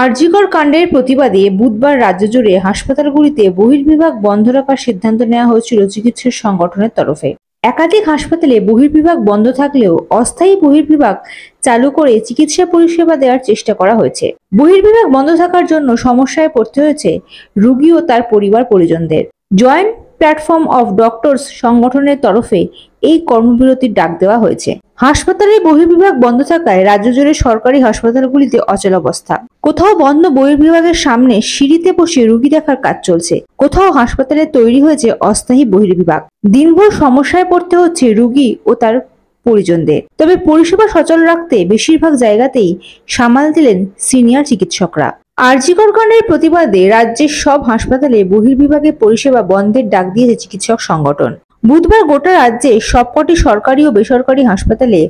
আরজিকর কাণ্ডের প্রতিবাদে বুধবার রাজ্য জুড়ে হাসপাতালগুলিতে বহির্বিভাগ বন্ধ রাখার সিদ্ধান্ত নেওয়া হয়েছিল চিকিৎসক সংগঠনের তরফে। একাধিক হাসপাতালে বহির্বিভাগ বন্ধ থাকলেও অস্থায়ী বহির্বিভাগ চালু করে চিকিৎসা পরিষেবা দেওয়ার চেষ্টা করা হয়েছে। বহির্বিভাগ বন্ধ থাকার জন্য সমস্যায় পড়তে হয়েছে রোগী ও তার পরিবার পরিজনদের। জয়েন্ট প্ল্যাটফর্ম অফ ডক্টরস সংগঠনের তরফে এই কর্মবিরতির ডাক দেওয়া হয়েছে। হাসপাতালের বহির্বিভাগ বন্ধ থাকায় রাজ্য জুড়ে সরকারি হাসপাতালগুলিতে অচলাবস্থা। কোথাও বন্ধ বহির্বিভাগের সামনে সিঁড়িতে বসে রোগী দেখার কাজ চলছে, কোথাও হাসপাতালে তৈরি হয়েছে অস্থায়ী বহির্বিভাগ। দিনভর সমস্যায় পড়তে হচ্ছে রোগী ও তার পরিজনদের। তবে পরিষেবা সচল রাখতে বেশিরভাগ জায়গাতেই সামাল দিলেন সিনিয়র চিকিৎসকরা। আরজিকর কাণ্ডের প্রতিবাদে রাজ্যের সব হাসপাতালে বহির্বিভাগে পরিষেবা বন্ধের ডাক দিয়েছে চিকিৎসক সংগঠন। বুধবার গোটা রাজ্যে সবকটি সরকারি ও বেসরকারি হাসপাতালে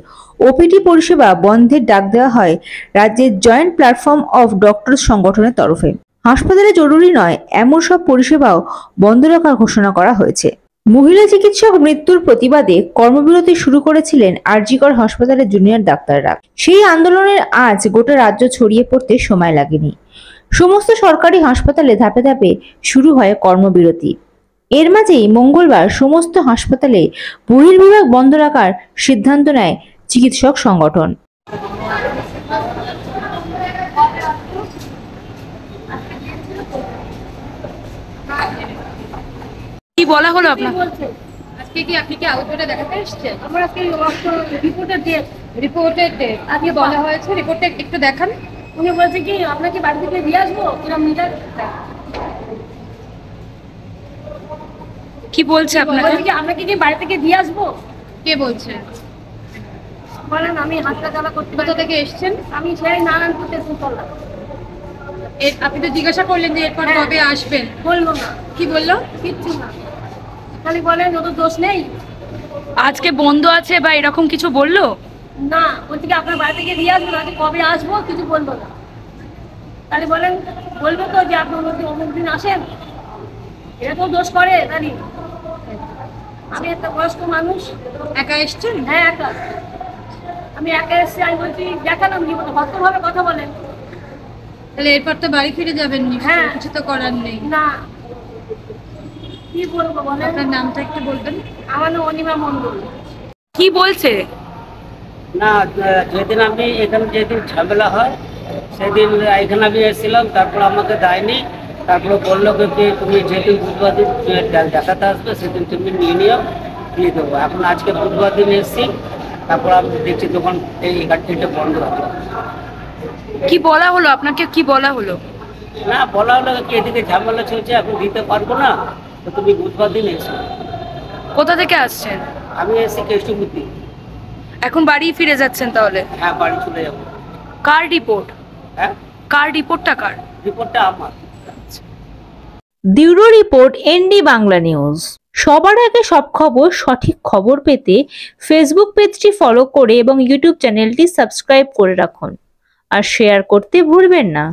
ওপিডি পরিষেবা বন্ধের ডাক দেওয়া হয় রাজ্যের জয়েন্ট প্ল্যাটফর্ম অফ ডক্টরস সংগঠনের তরফে। হাসপাতালে জরুরি নয় এমন সব পরিষেবাও বন্ধ রাখার ঘোষণা করা হয়েছে। মহিলা চিকিৎসক মৃত্যুর প্রতিবাদে কর্মবিরতি শুরু করেছিলেন আরজিকর হাসপাতালের জুনিয়র ডাক্তাররা। সেই আন্দোলনের আজ গোটা রাজ্য ছড়িয়ে পড়তে সময় লাগেনি। সমস্ত সরকারি হাসপাতালে ধাপে ধাপে শুরু হয় কর্মবিরতি। এর মাঝেই মঙ্গলবার সমস্ত হাসপাতালে বহির্বিভাগ বন্ধ রাখার সিদ্ধান্ত নেয় চিকিৎসক সংগঠন। কি বলা হলো আপনাকে? আজকে কি আপনি কি আউটডোরে দেখাতে এসেছেন? আমার আজকে রিপোর্টের ডেট আজকে বলা হয়েছে, রিপোর্টটা একটু দেখান। উনি বলছে কি আপনাকে বাড়ি থেকে দিয়ে আসবো কিরম মিটার। কি বলছে আপনাকে? বলছে কি আপনাকে কি বাড়ি থেকে দিয়ে আসবো। কে বলছে বলেন? আমি হাসপাতাল করতে। কোথা থেকে এসেছেন? আমি সেই নারায়ণপুর স্টেশন করলাম। আপনি তো জিজ্ঞাসা করলেন যে এরপর কবে আসবেন? বললো না। কি বললো? কিচ্ছু না, খালি বলেন ও তো দোষ নেই। আজকে বন্ধ আছে বা এরকম কিছু বললো না? বলছে কি আপনার বাড়ি থেকে দিয়ে আসবো, না কবে আসবো কিছু বলবো না। তাহলে বলেন বলবো তো যে আপনি অমুক দিন আসেন, এটা তো দোষ করে। তাহলে আমি একটা বয়স্ক মানুষ। একা এসছেন? হ্যাঁ একা, আমি একা এসছি। আমি বলছি দেখালাম কি বলতো, ভদ্রভাবে কথা বলেন। তাহলে এরপর তো বাড়ি ফিরে যাবেন? হ্যাঁ, কিছু তো করার নেই। না কি বলবো বলেন? আপনার নামটা একটু বলবেন? আমার নাম অনিমা মন্ডল। কি বলছে? না, যেদিন আমি এখানে যেদিন ঝামেলা হয় সেদিন এখানে আমি এসেছিলাম, তারপর আমাকে দেয়নি। তারপরে বললো কি তুমি যেদিন বুধবার দিন দেখাতে আসবে সেদিন তুমি নিয়ে দিয়ে দেবো। এখন আজকে বুধবার দিন এসেছি, তারপর আমি দেখছি দোকান এই 11টা বন্ধ আছে। কি বলা হলো আপনাকে? কি বলা হলো? না, বলা হলো কি এদিকে ঝামেলা চলছে, এখন দিতে পারবো না, তো তুমি বুধবার দিন এসো। কোথা থেকে আসছেন? আমি এসেছি কেষ্টবুদ্ধি। এখন বাড়ি ফিরে যাচ্ছেন তাহলে? হ্যাঁ, বাড়ি চলে যাবো। কার রিপোর্ট? হ্যাঁ, কার রিপোর্টটা? কার রিপোর্টটা? আমার। Bureau report, ND Bangla news. সবার আগে সব খবর, সঠিক খবর পেতে ফেসবুক পেজটি ফলো করে এবং ইউটিউব চ্যানেলটি সাবস্ক্রাইব করে রাখুন আর শেয়ার করতে ভুলবেন না।